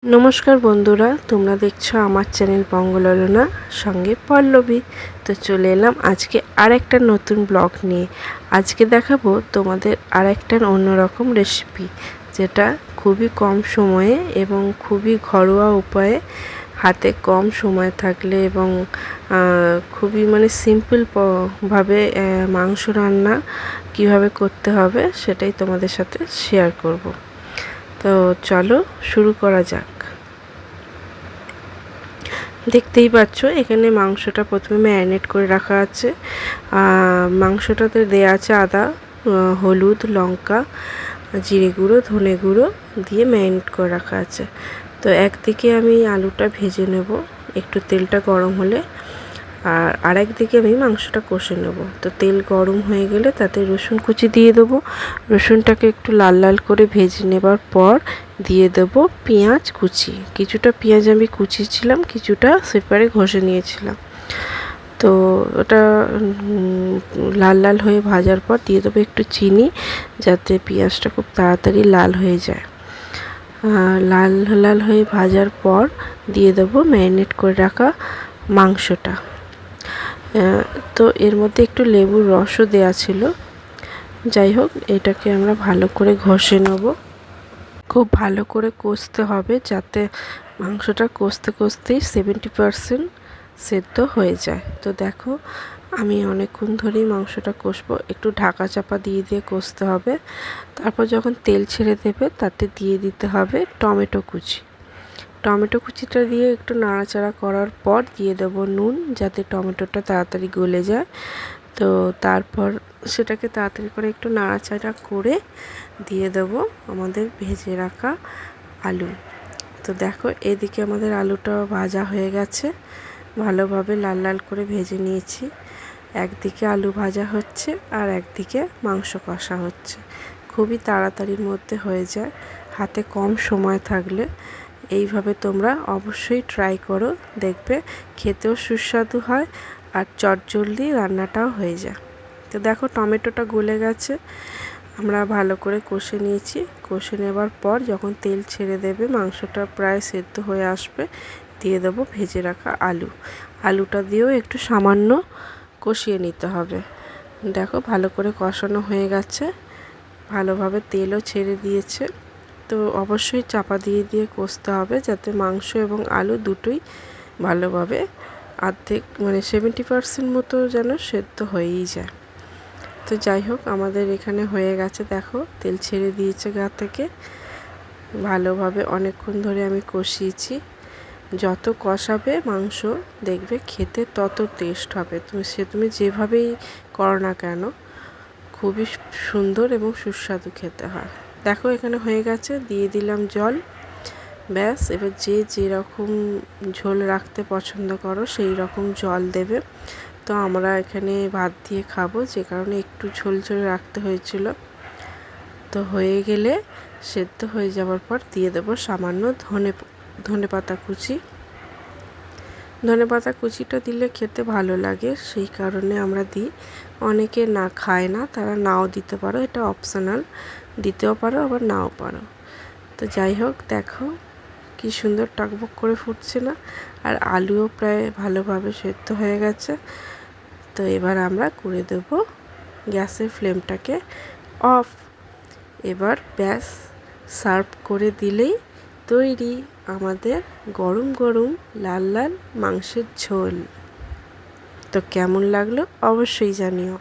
নমস্কার বন্ধুরা, তোমরা দেখছো আমার চ্যানেল বঙ্গললনা, সঙ্গে পল্লবী। তো চলে এলাম আজকে আরেকটা নতুন ব্লগ নিয়ে। আজকে দেখাবো তোমাদের আরেকটা অন্যরকম রেসিপি, যেটা খুবই কম সময়ে এবং খুবই ঘরোয়া উপায়ে, হাতে কম সময় থাকলে এবং খুবই সিম্পল ভাবে মাংস রান্না কিভাবে করতে হবে সেটাই তোমাদের সাথে শেয়ার করব। তো চলো শুরু করা যাক। দেখতেই পাচ্ছ এখানে মাংসটা প্রথমে ম্যারিনেট করে রাখা আছে। মাংসটাতে দেয়া আছে আদা, হলুদ, লঙ্কা, জিরে গুঁড়ো, ধনে গুঁড়ো দিয়ে ম্যারিনেট করে রাখা আছে। তো একদিকে আমি আলুটা ভেজে নেব একটু তেলটা গরম হলে, আর আরেকদিকে আমি মাংসটা কষে নেব। তো তেল গরম হয়ে গেলে তাতে রসুন কুচি দিয়ে দেবো। রসুনটাকে একটু লাল লাল করে ভেজে নেবার পর দিয়ে দেব পেঁয়াজ কুচি। কিছুটা পেঁয়াজ আমি কুচিয়েছিলাম, কিছুটা সেপারে ঘষে নিয়েছিলাম। তো ওটা লাল লাল হয়ে ভাজার পর দিয়ে দেবো একটু চিনি, যাতে পেঁয়াজটা খুব তাড়াতাড়ি লাল হয়ে যায়। লাল লাল হয়ে ভাজার পর দিয়ে দেবো ম্যারিনেট করে রাখা মাংসটা। তো এর মধ্যে একটু লেবুর রসও দেওয়া ছিল। যাই হোক, এটাকে আমরা ভালো করে ঘষে নেব। খুব ভালো করে কষতে হবে, যাতে মাংসটা কষতে কষতেই 70% সেদ্ধ হয়ে যায়। তো দেখো, আমি অনেকক্ষণ ধরেই মাংসটা কষবো। একটু ঢাকা চাপা দিয়ে দিয়ে কষতে হবে। তারপর যখন তেল ছেড়ে দেবে তাতে দিয়ে দিতে হবে টমেটো কুচি। টমেটো কুচিটা দিয়ে একটু নাড়াচাড়া করার পর দিয়ে দেবো নুন, যাতে টমেটোটা তাড়াতাড়ি গলে যায়। তো তারপর সেটাকে তাড়াতাড়ি করে একটু নাড়াচাড়া করে দিয়ে দেবো আমাদের ভেজে রাখা আলু। তো দেখো, এদিকে আমাদের আলুটা ভাজা হয়ে গেছে, ভালোভাবে লাল লাল করে ভেজে নিয়েছি। একদিকে আলু ভাজা হচ্ছে আর একদিকে মাংস কষা হচ্ছে। খুবই তাড়াতাড়ির মধ্যে হয়ে যায়, হাতে কম সময় থাকলে এইভাবে তোমরা অবশ্যই ট্রাই করো, দেখবে খেতেও সুস্বাদু হয় আর চটজলদি রান্নাটাও হয়ে যায়। তো দেখো, টমেটোটা গলে গেছে, আমরা ভালো করে কষে নিয়েছি। কষে নেবার পর যখন তেল ছেড়ে দেবে, মাংসটা প্রায় সেদ্ধ হয়ে আসবে, দিয়ে দেবো ভেজে রাখা আলু। আলুটা দিয়েও একটু সামান্য কষিয়ে নিতে হবে। দেখো, ভালো করে কষানো হয়ে গেছে, ভালোভাবে তেলও ছেড়ে দিয়েছে। তো অবশ্যই চাপা দিয়ে দিয়ে কষতে হবে, যাতে মাংস এবং আলু দুটোই ভালোভাবে অর্ধেক 70% মতো যেন সেদ্ধ হয়েই যায়। তো যাই হোক, আমাদের এখানে হয়ে গেছে। দেখো, তেল ছেড়ে দিয়েছে গা থেকে। ভালোভাবে অনেকক্ষণ ধরে আমি কষিয়েছি। যত কষাবে মাংস, দেখবে খেতে তত টেস্ট হবে। তুমি যেভাবেই করো না কেন, খুবই সুন্দর এবং সুস্বাদু খেতে হয়। দেখো, এখানে হয়ে গেছে, দিয়ে দিলাম জল। ব্যাস, এবার যে যেরকম ঝোল রাখতে পছন্দ করো সেই রকম জল দেবে। তো আমরা এখানে ভাত দিয়ে খাবো, যে কারণে একটু ঝোল ঝোল রাখতে হয়েছিল। তো হয়ে গেলে, সেদ্ধ হয়ে যাওয়ার পর দিয়ে দেবো সামান্য ধনে পাতা কুচি। ধনে পাতা কুচিটা দিলে খেতে ভালো লাগে, সেই কারণে আমরা দিই। অনেকে না খায় না, তারা নাও দিতে পারো, এটা অপশনাল, দিতেও পারো আবার নাও পারো। তো যাই হোক, দেখো কি সুন্দর টকবক করে ফুটছে না, আর আলুও প্রায় ভালোভাবে সেদ্ধ হয়ে গেছে। তো এবার আমরা করে দেব গ্যাসের ফ্লেমটাকে অফ। এবার ব্যাস, সার্ভ করে দিলেই তৈরি আমাদের গরম গরম লাল লাল মাংসের ঝোল। তো কেমন লাগলো অবশ্যই জানিও।